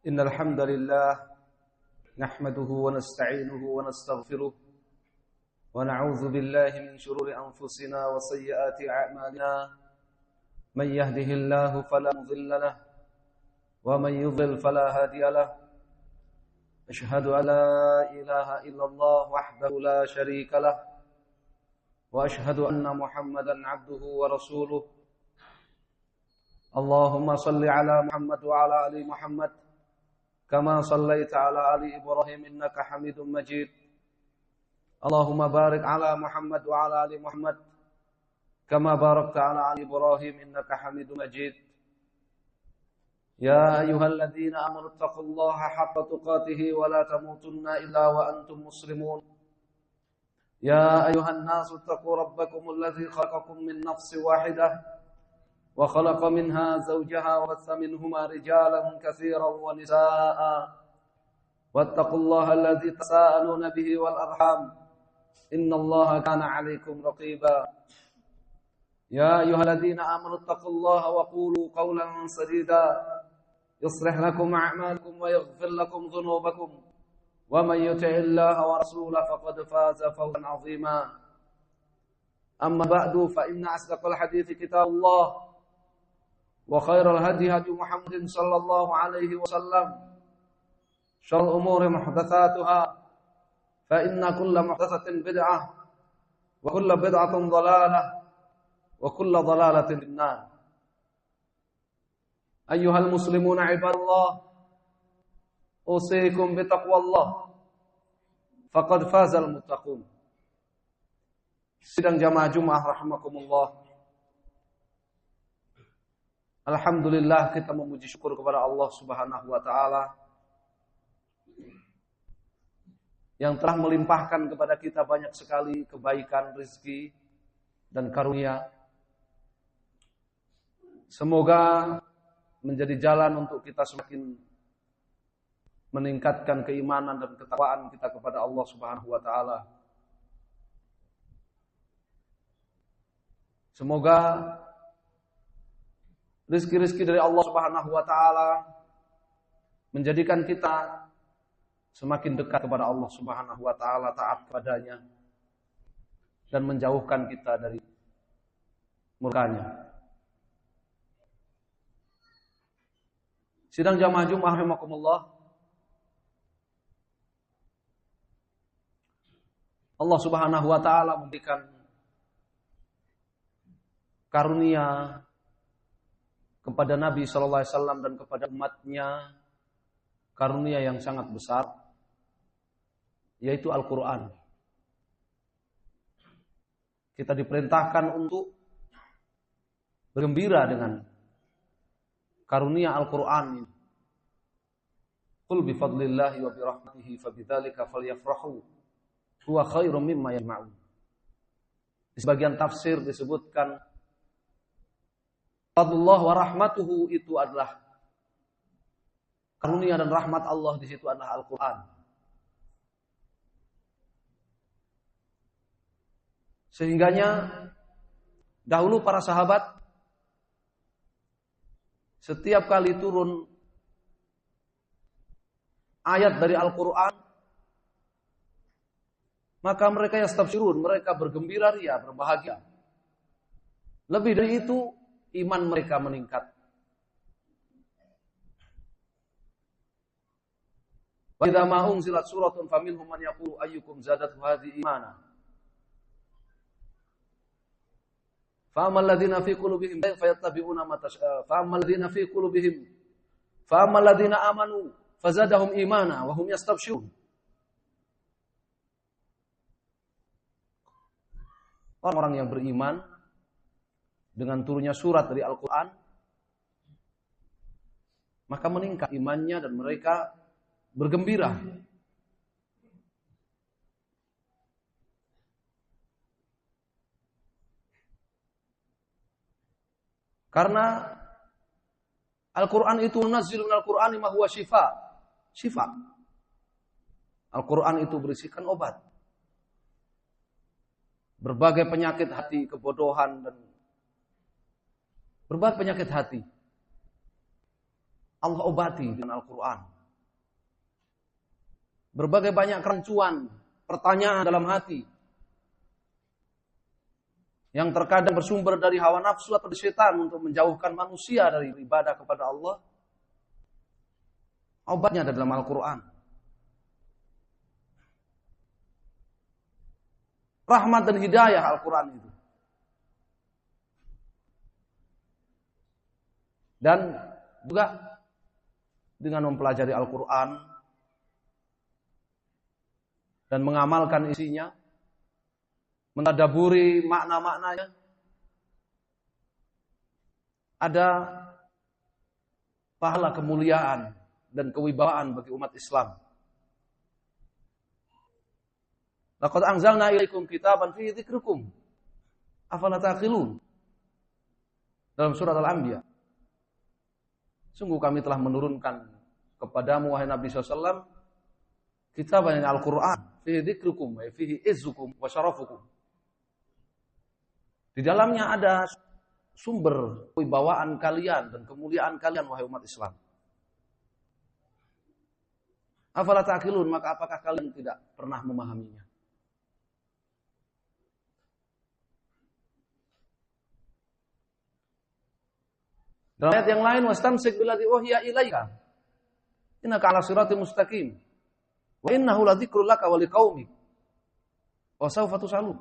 إن الحمد لله نحمده ونستعينه ونستغفره ونعوذ بالله من شرور أنفسنا وسيئات أعمالنا من يهده الله فلا مضل له ومن يضلل فلا هادي له أشهد أن لا إله إلا الله وحده لا شريك له وأشهد أن محمدا عبده ورسوله اللهم صل على محمد وعلى آل محمد كما صليت على آل إبراهيم إنك حميد مجيد اللهم بارك على محمد وعلى آل محمد كما باركت على آل إبراهيم إنك حميد مجيد يا أيها الذين آمنوا اتقوا الله حق تقاته ولا تموتن إلا وأنتم مسلمون يا أيها الناس اتقوا ربكم الذي خلقكم من نفس واحدة وخلق منها زوجها وبث منهما رجالا كثيرا ونساء واتقوا الله الذي تساءلون به والأرحام إن الله كان عليكم رقيبا يا أيها الذين آمنوا اتقوا الله وقولوا قولا سديدا يصلح لكم أعمالكم ويغفر لكم ذنوبكم ومن يطع الله ورسوله فقد فاز فوزا عظيما أما بعد فإن أصدق الحديث كتاب الله وخير الهدي هدي محمد صلى الله عليه وسلم شر الأمور محدثاتها فإن كل محدثة بدعة وكل بدعة ضلالة وكل ضلالة في النار أيها المسلمون عباد الله أوصيكم بتقوى الله فقد فاز المتقون. Sidang jamaah Jumat rahimakumullah. Alhamdulillah kita memuji syukur kepada Allah Subhanahu wa taala yang telah melimpahkan kepada kita banyak sekali kebaikan, rezeki dan karunia. Semoga menjadi jalan untuk kita semakin meningkatkan keimanan dan ketakwaan kita kepada Allah Subhanahu wa taala. Semoga rezeki-rezeki dari Allah Subhanahu wa taala menjadikan kita semakin dekat kepada Allah Subhanahu wa taala, taat kepadanya dan menjauhkan kita dari murkanya. Sidang jamaah Jumat rahimakumullah. Allah Subhanahu wa taala memberikan karunia kepada Nabi sallallahu alaihi wasallam dan kepada umatnya, karunia yang sangat besar, yaitu Al-Qur'an. Kita diperintahkan untuk bergembira dengan karunia Al-Qur'an ini. Qul bi fadlillahi wa bi rahmatihi fabidzalika falyafrahu huwa khairum mimma yajma'un. Di sebagian tafsir disebutkan fadlullah wa rahmatuhu itu adalah karunia dan rahmat Allah, di situ adalah Al-Qur'an. Sehingganya dahulu para sahabat setiap kali turun ayat dari Al-Qur'an, maka mereka yastabsyirun, mereka bergembira ria, berbahagia. Lebih dari itu, iman mereka meningkat. Wa idza ma unzilat suratun faminhum man yaqulu ayyukum zadathu hadhihi imana. Fa ammal ladzina fi qulubihim fayattabi'una ma tasha fa ammal ladzina fi qulubihim fa ammal ladzina amanu fazadahum imana wa hum yastabshirun. Orang-orang yang beriman dengan turunnya surat dari Al-Quran, maka meningkat imannya dan mereka bergembira. Karena Al-Quran itu nazzilun Al-Qur'ani ma huwa syifa. Al-Quran itu berisikan obat. Berbagai penyakit hati, kebodohan dan berbagai penyakit hati Allah obati dengan Al-Quran. berbagai banyak kerancuan, pertanyaan dalam hati yang terkadang bersumber dari hawa nafsu atau dari setan untuk menjauhkan manusia dari ibadah kepada Allah. Obatnya ada dalam Al-Quran. Rahmat dan hidayah Al-Quran itu. Dan juga dengan mempelajari Al-Quran dan mengamalkan isinya, mentadaburi makna-maknanya, ada pahala kemuliaan dan kewibawaan bagi umat Islam. Laqad anzalna ilaikum kitaban fihi dzikrukum afala taqilun. Dalam surat Al-Anbiya. Sungguh kami telah menurunkan kepadamu wahai Nabi SAW kitaban Al-Quran fihi dzikrukum wa fihi izzukum wa syarafukum. Di dalamnya ada sumber kewibawaan kalian dan kemuliaan kalian wahai umat Islam. Afala ta'qilun, maka apakah kalian tidak pernah memahaminya? Dalam ayat yang lain, wastamsik billadzi uhiya ilaika innaka 'ala siratin mustaqim wa innahu ladzikrul laka wa liqaumik wa sawfa tusalun.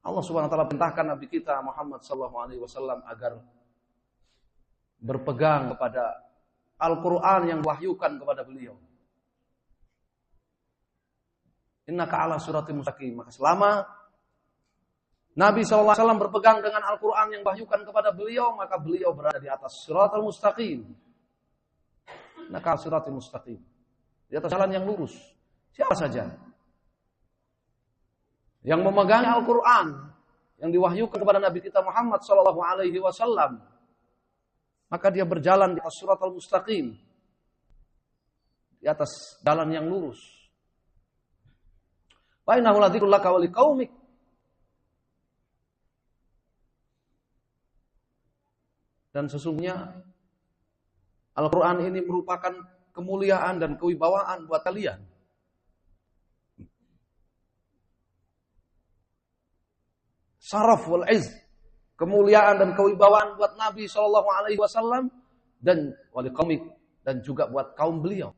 Allah Subhanahu wa taala perintahkan Nabi kita Muhammad sallallahu alaihi wasallam agar berpegang kepada Al-Qur'an yang wahyukan kepada beliau. Innaka 'ala siratin mustaqim. Maka selama Nabi SAW berpegang dengan Al-Quran yang wahyukan kepada beliau, maka beliau berada di atas siratal mustaqim. Maka siratal mustaqim. Di atas jalan yang lurus. Siapa saja yang memegang Al-Quran yang diwahyukan kepada Nabi kita Muhammad SAW, maka dia berjalan di atas siratal mustaqim. Di atas jalan yang lurus. Wa innahu ladzikrul laka wa liqaumik. Dan sesungguhnya Al-Quran ini merupakan kemuliaan dan kewibawaan buat kalian. Syaraf wal izz, kemuliaan dan kewibawaan buat Nabi SAW dan wali qaumik, dan juga buat kaum beliau.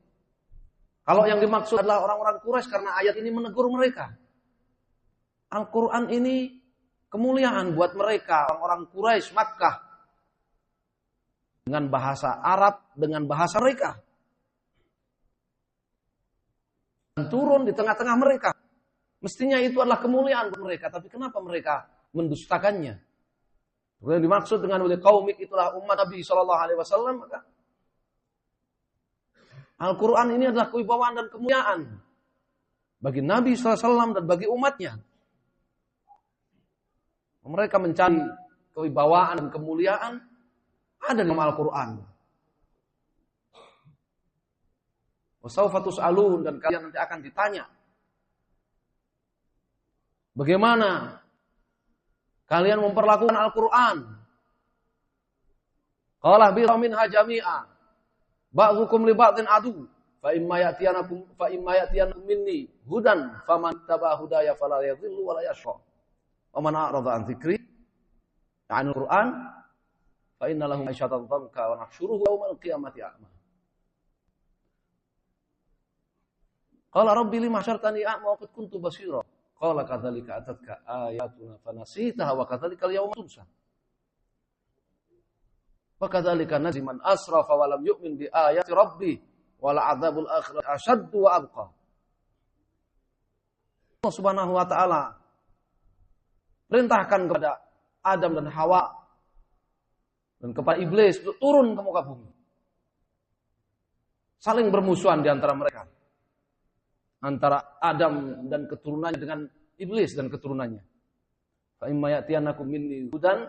Kalau yang dimaksud adalah orang-orang Quraisy, karena ayat ini menegur mereka. Al-Quran ini kemuliaan buat mereka, orang-orang Quraisy Makkah. Dengan bahasa Arab, dengan bahasa mereka. Dan turun di tengah-tengah mereka. Mestinya itu adalah kemuliaan buat mereka. Tapi kenapa mereka mendustakannya? Yang dimaksud dengan wali qaumik itulah umat Nabi SAW. Maka Al-Quran ini adalah kewibawaan dan kemuliaan bagi Nabi SAW dan bagi umatnya. Mereka mencari kewibawaan dan kemuliaan ada dalam Al-Quran. Wasaufa tus'alun, dan kalian nanti akan ditanya. Bagaimana kalian memperlakukan Al-Quran? Qala bi minha jami'a ba'dhukum li ba'dhin adu fa imma ya'tiyanakum minni hudan faman tabi'a hudaya fala yadhillu wa la yashqa. Wa man a'rada an dzikri 'anil Qur'an fa inna lahu ma'isyatan dhanka wa nahsyuruhu yaumal qiyamati a'ma. Qala rabbi lima hasyartani a'ma wa qad kuntu basira. Qala kadzalika atatka ayatuna fanasitaha wa kadzalika al-yawma tunsa. Wa kadzalika najzi man asrafa wa lam yu'min bi ayati rabbih wa la'adzabul akhirati ashaddu wa abqa. Allah Subhanahu wa taala perintahkan kepada Adam dan Hawa dan kepada iblis untuk turun ke muka bumi. Saling bermusuhan di antara mereka. Antara Adam dan keturunannya dengan iblis dan keturunannya. Fa imma ya'tiyanakum minni hudan,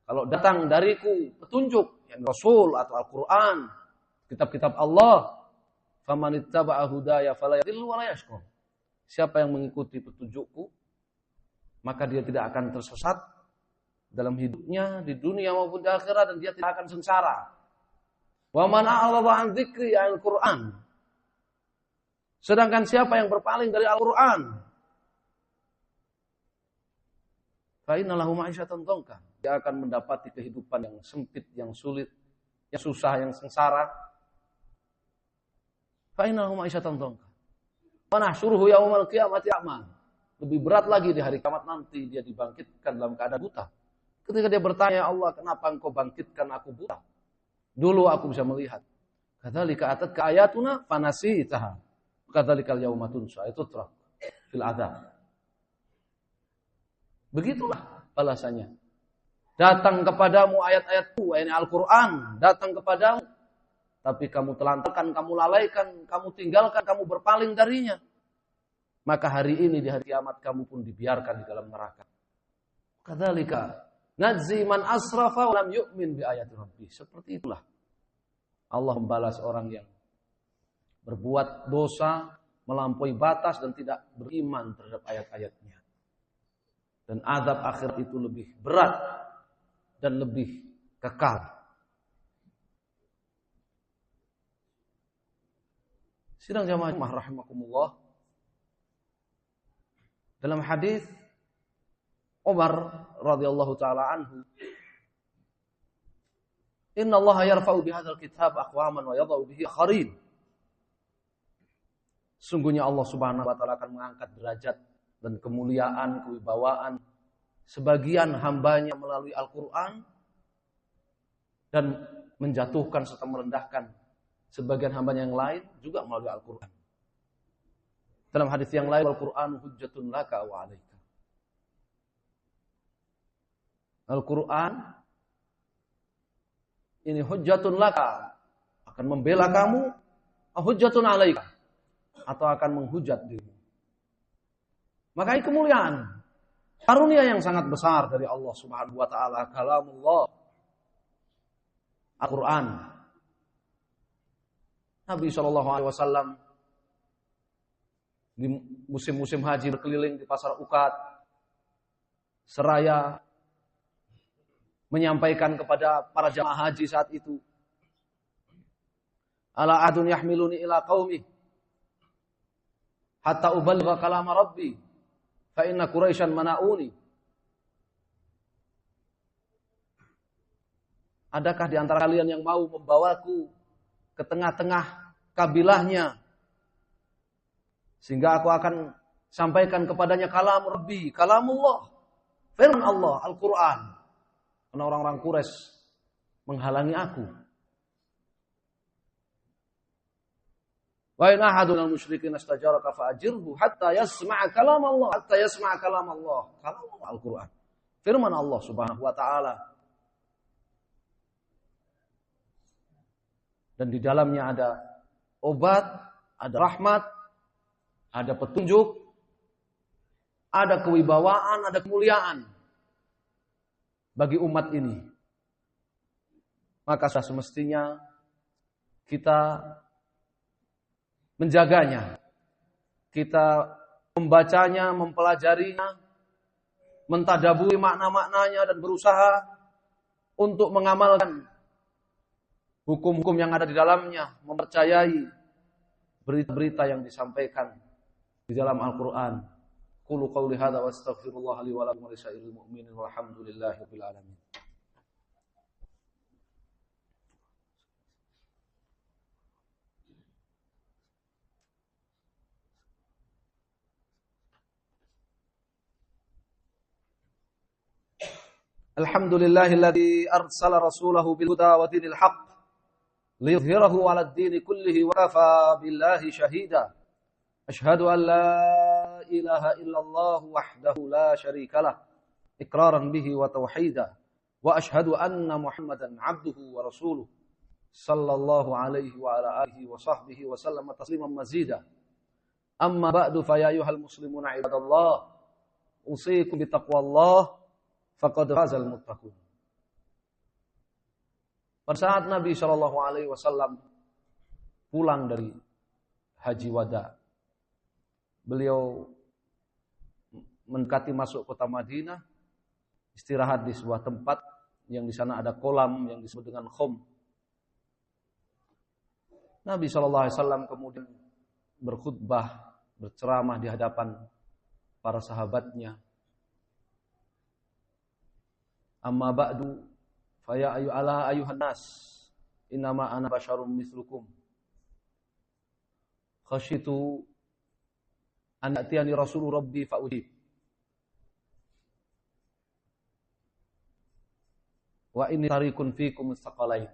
kalau datang dariku petunjuk, yang Rasul atau Al-Quran, kitab-kitab Allah, famanittaba'a hudaya fala yadhillu wa la yashqa. Siapa yang mengikuti petunjukku, maka dia tidak akan tersesat dalam hidupnya di dunia maupun di akhirat, dan dia tidak akan sengsara. Wa man a'rada an dzikri al-Qur'an, Sedangkan siapa yang berpaling dari Al-Quran, fa inna lahu ma'isyatan dhanka, dia akan mendapati kehidupan yang sempit, yang sulit, yang susah, yang sengsara. Fa inna lahu ma'isyatan dhanka. Wa nahsyuruhu yaumal qiyamati a'ma. Lebih berat lagi di hari kiamat nanti dia dibangkitkan dalam keadaan buta. Ketika dia bertanya, Allah, kenapa engkau bangkitkan aku buta? Dulu aku bisa melihat. Kadzalika atatka ayatuna fanasitaha. Kadzalikal yauma tunsa, itu terang fil adzab. Begitulah balasannya. Datang kepadamu ayat-ayatku, ini Al-Qur'an, datang kepadamu, tapi kamu telantarkan, kamu lalaikan, kamu tinggalkan, kamu berpaling darinya. Maka hari ini di hari kiamat kamu pun dibiarkan di dalam neraka. Kadzalika najzi man asrafa wa lam yu'min bi ayati rabbih. Seperti itulah Allah membalas orang yang berbuat dosa, melampaui batas dan tidak beriman terhadap ayat-ayatnya. Dan azab akhirat itu lebih berat dan lebih kekal. Sidang jamaah rahimakumullah. Dalam hadis Umar radhiyallahu taala anhu, "Inna Allah yarfa'u bihadzal kitab aqwaman wa yadh'u bihi akharin." Sungguhnya Allah Subhanahu wa taala akan mengangkat derajat dan kemuliaan, kewibawaan sebagian hambanya melalui Al-Qur'an dan menjatuhkan serta merendahkan sebagian hambanya yang lain juga melalui Al-Qur'an. Dalam hadis yang lain, Al-Qur'an hujjatun laka wa 'alaika. Al-Qur'an ini hujjatun laka, akan membela kamu, hujjatun 'alaika, atau akan menghujat dirimu. Maka ini kemuliaan, karunia yang sangat besar dari Allah Subhanahu wa taala, kalamullah, Al-Qur'an. Nabi SAW di musim-musim haji berkeliling di pasar Uqad, seraya menyampaikan kepada para jamaah haji saat itu, ala adun yahmiluni ila qaumi hatta uballigha kalama rabbi fa inna quraisyan mana'uni. Adakah di antara kalian yang mau membawaku ke tengah-tengah kabilahnya sehingga aku akan sampaikan kepadanya kalam rabbi, kalamullah, firman Allah, Al-Qur'an. Karena orang-orang Quraisy menghalangi aku. Wa in ahadun al-musyrikin istajaraka fa'ajirhu hatta yasma'a kalam Allah, hatta yasma'a kalam Allah. Kalam Al-Qur'an. Firman Allah Subhanahu wa taala. Dan di dalamnya ada obat, ada rahmat, ada petunjuk, ada kewibawaan, ada kemuliaan bagi umat ini. Maka semestinya kita menjaganya, kita membacanya, mempelajarinya, mentadaburi makna-maknanya dan berusaha untuk mengamalkan hukum-hukum yang ada di dalamnya, mempercayai berita-berita yang disampaikan di dalam Al-Qur'an. Qulu qouli hadza wa astaghfirullah li wa lakum wa lisairil mu'minin walhamdulillahi rabbil alamin. Alhamdulillahilladzi arsala rasulahu bil huda wa dinil haqq liyudhhirahu 'alad dini kullihi wa kafa billahi shahida. Asyhadu an la ilaha illallah wahdahu la syarikalah iqraran bihi wa tauhida wa asyhadu anna Muhammadan 'abduhu wa rasuluh sallallahu alaihi wa ala alihi wa sahbihi wa sallama tasliman mazida. Amma ba'du fa ya ayyuhal muslimuna ibadallah usiikum bi taqwallah faqad fazal muttaqun. Pada saat Nabi sallallahu alaihi wasallam pulang dari haji wada, beliau mendekati masuk kota Madinah, istirahat di sebuah tempat yang di sana ada kolam yang disebut dengan Khum. Nabi SAW kemudian berkhutbah, berceramah di hadapan para sahabatnya. Amma ba'du fa ya ayyuhan nas innama ana basyarum mislukum khasyitu an ya'tiyani rasulur rabbi fa ujib wa inni tarikun fikum mustaqalain.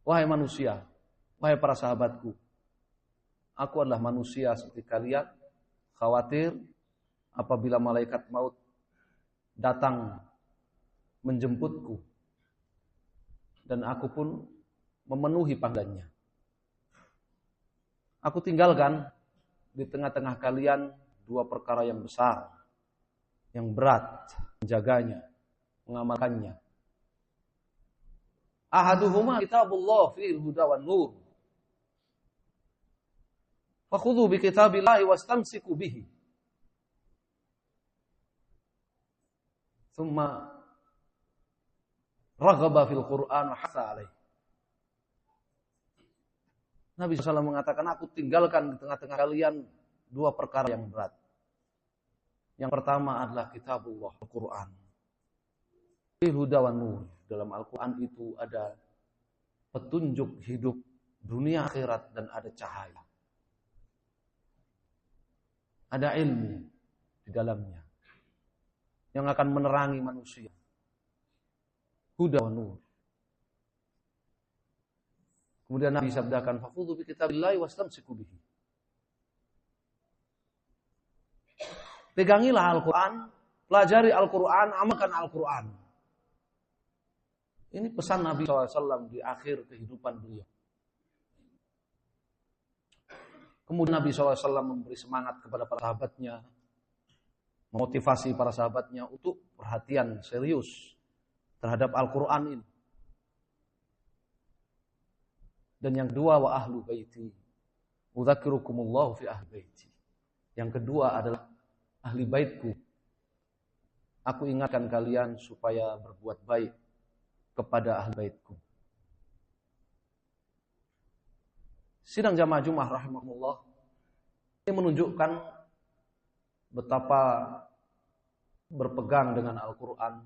Wahai manusia, wahai para sahabatku, aku adalah manusia seperti kalian, khawatir apabila malaikat maut datang menjemputku dan aku pun memenuhi panggilannya. Aku tinggalkan di tengah-tengah kalian dua perkara yang besar, yang berat, menjaganya, mengamalkannya. Ahaduhuma kitabullah fihi huda wan nur. Fakhudhu bi kitabillahi wastamsiku bihi. Thumma raghaba fil Qur'an wa hasa alaih. Nabi SAW mengatakan, aku tinggalkan di tengah-tengah kalian dua perkara yang berat. Yang pertama adalah kitabullah, Al-Quran. Fihi huda wan nur. Dalam Al-Quran itu ada petunjuk hidup dunia akhirat dan ada cahaya. Ada ilmu di dalamnya yang akan menerangi manusia. Huda wa nur. Kemudian Nabi sabdakan, "Fakhudhu bi kitabillahi wastamsiku bihi." Pegangilah Al-Quran, pelajari Al-Quran, amalkan Al-Quran. Ini pesan Nabi SAW di akhir kehidupan beliau. Kemudian Nabi SAW memberi semangat kepada para sahabatnya, memotivasi para sahabatnya untuk perhatian serius terhadap Al-Quran ini. Dan yang kedua, wa ahlu baiti, udzakirukumullahu fi ahli baiti. Yang kedua adalah ahli baitku. Aku ingatkan kalian supaya berbuat baik kepada ahli baitku. Sidang jamaah Jumat rahimahullah ini menunjukkan betapa berpegang dengan Al-Quran,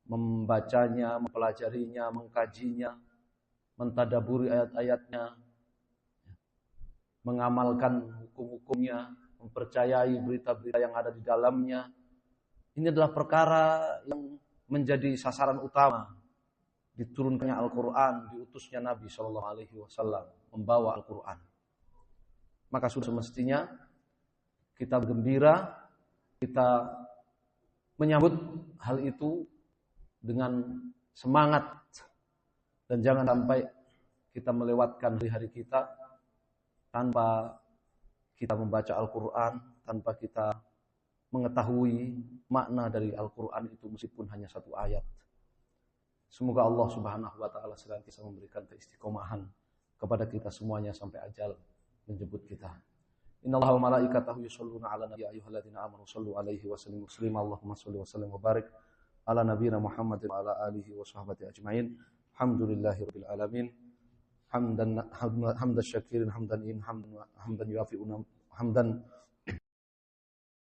membacanya, mempelajarinya, mengkajinya, mentadaburi ayat-ayatnya, mengamalkan hukum-hukumnya, mempercayai berita-berita yang ada di dalamnya. Ini adalah perkara yang menjadi sasaran utama diturunkannya Al-Quran, diutusnya Nabi SAW membawa Al-Quran. Maka sudah semestinya kita bergembira, kita menyambut hal itu dengan semangat. Dan jangan sampai kita melewatkan hari-hari kita tanpa kita membaca Al-Quran, tanpa kita mengetahui makna dari Al-Quran itu meskipun hanya satu ayat. Semoga Allah Subhanahu wa taala senantiasa memberikan keistiqomahan kepada kita semuanya sampai ajal menjemput kita. Innallaha wa malaikatahu yusholluna 'alan nabi ayyuhalladzina amanu shallu 'alaihi wa sallimu taslima. Allahumma shalli wa sallim wa barik ala nabiyyina Muhammadin wa ala alihi wa sahbihi ajmain. Alhamdulillahirabbil alamin. Hamdan syakirin hamdan yuafi'u hamdan